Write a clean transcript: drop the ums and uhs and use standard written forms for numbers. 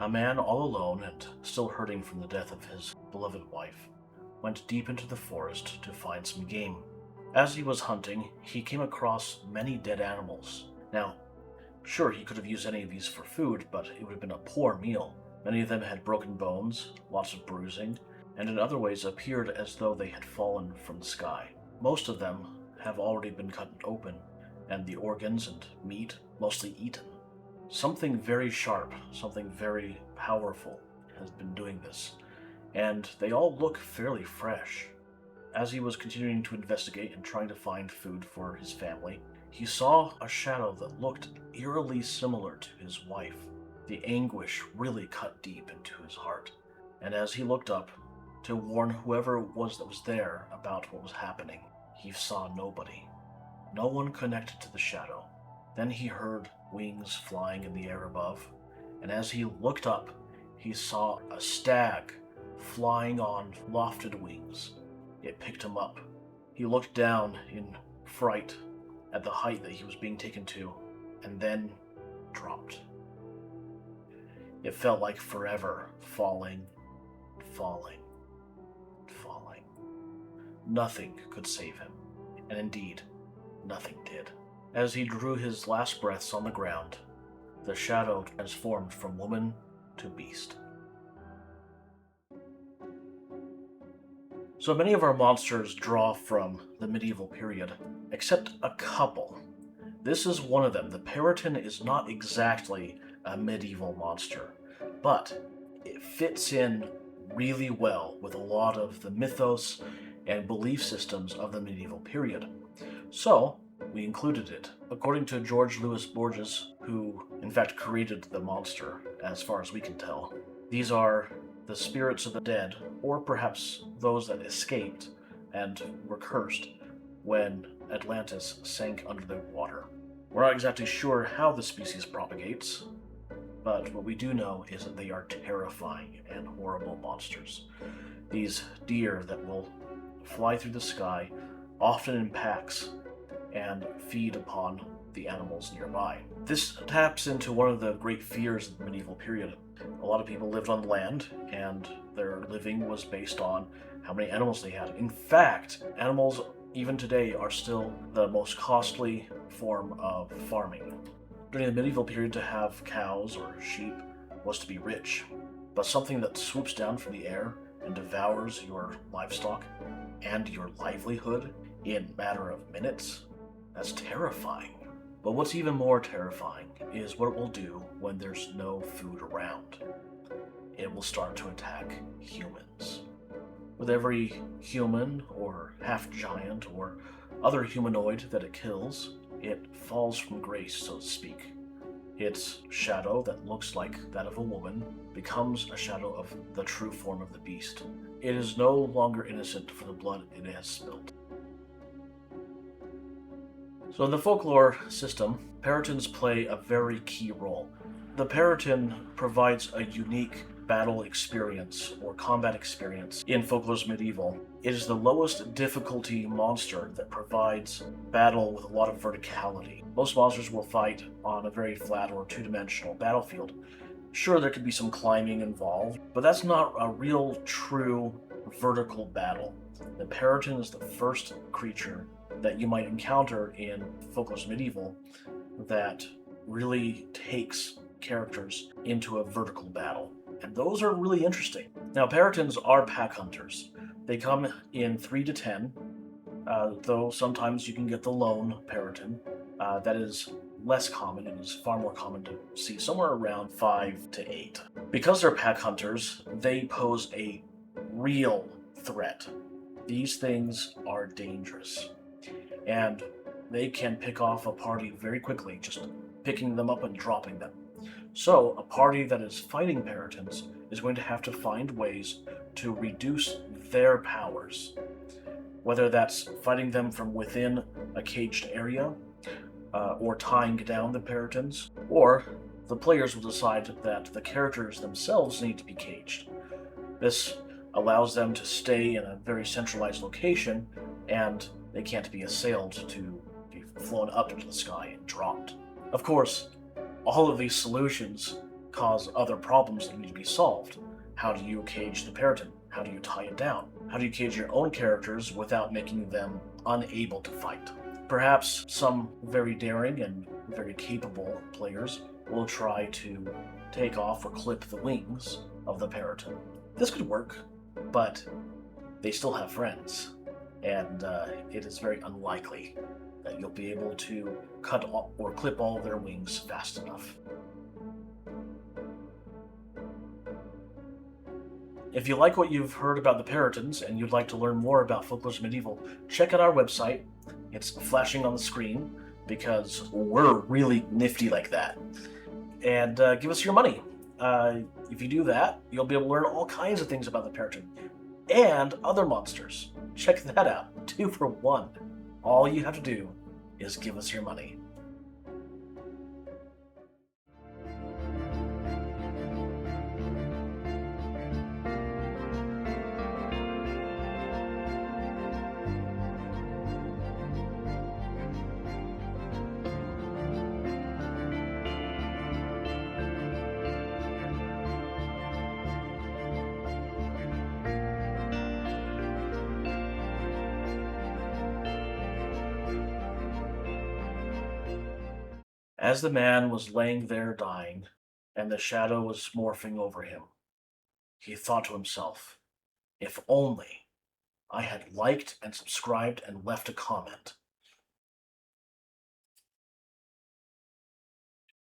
A man all alone and still hurting from the death of his beloved wife went deep into the forest to find some game. As he was hunting, he came across many dead animals. Now, sure, he could have used any of these for food, but it would have been a poor meal. Many of them had broken bones, lots of bruising, and in other ways appeared as though they had fallen from the sky. Most of them have already been cut open, and the organs and meat mostly eaten. Something very sharp, something very powerful has been doing this, and they all look fairly fresh. As he was continuing to investigate and trying to find food for his family, he saw a shadow that looked eerily similar to his wife. The anguish really cut deep into his heart, and as he looked up to warn whoever it was that was there about what was happening, he saw nobody. No one connected to the shadow. Then he heard wings flying in the air above, and as he looked up, he saw a stag flying on lofted wings. It picked him up. He looked down in fright at the height that he was being taken to, and then dropped. It felt like forever, falling, falling, falling. Nothing could save him, and indeed, nothing did. As he drew his last breaths on the ground, the shadow transformed from woman to beast. So many of our monsters draw from the medieval period, except a couple. This is one of them. The Peryton is not exactly a medieval monster, but it fits in really well with a lot of the mythos and belief systems of the medieval period. So, we included it. According to George Louis Borges, who in fact created the monster, as far as we can tell, these are the spirits of the dead, or perhaps those that escaped and were cursed when Atlantis sank under the water. We're not exactly sure how the species propagates, but what we do know is that they are terrifying and horrible monsters. These deer that will fly through the sky, often in packs, and feed upon the animals nearby. This taps into one of the great fears of the medieval period. A lot of people lived on land, and their living was based on how many animals they had. In fact, animals, even today, are still the most costly form of farming. During the medieval period, to have cows or sheep was to be rich, but something that swoops down from the air and devours your livestock and your livelihood in a matter of minutes, that's terrifying. But what's even more terrifying is what it will do when there's no food around. It will start to attack humans. With every human or half-giant or other humanoid that it kills, it falls from grace, so to speak. Its shadow that looks like that of a woman becomes a shadow of the true form of the beast. It is no longer innocent for the blood it has spilled. So in the folklore system, Perytons play a very key role. The Peryton provides a unique battle experience or combat experience in Folklore's Medieval. It is the lowest difficulty monster that provides battle with a lot of verticality. Most monsters will fight on a very flat or two-dimensional battlefield. Sure, there could be some climbing involved, but that's not a real, true vertical battle. The Peryton is the first creature that you might encounter in Folklore's Medieval that really takes characters into a vertical battle. And those are really interesting. Now, Perytons are pack hunters. They come in 3 to 10, though sometimes you can get the lone Peryton. That is less common. It is far more common to see somewhere around 5 to 8. Because they're pack hunters, they pose a real threat. These things are dangerous, and they can pick off a party very quickly, just picking them up and dropping them. So, a party that is fighting Perytons is going to have to find ways to reduce their powers. Whether that's fighting them from within a caged area, or tying down the Perytons, or the players will decide that the characters themselves need to be caged. This allows them to stay in a very centralized location, and they can't be assailed to be flown up into the sky and dropped. Of course, all of these solutions cause other problems that need to be solved. How do you cage the Peryton? How do you tie it down? How do you cage your own characters without making them unable to fight? Perhaps some very daring and very capable players will try to take off or clip the wings of the Peryton. This could work, but they still have friends, and it is very unlikely that you'll be able to cut off or clip all of their wings fast enough. If you like what you've heard about the Perytons and you'd like to learn more about Folklore's Medieval, check out our website. It's flashing on the screen because we're really nifty like that. And give us your money. If you do that, you'll be able to learn all kinds of things about the Peryton and other monsters. Check that out. 2 for 1. All you have to do is give us your money. As the man was laying there dying, and the shadow was morphing over him, he thought to himself, if only I had liked and subscribed and left a comment,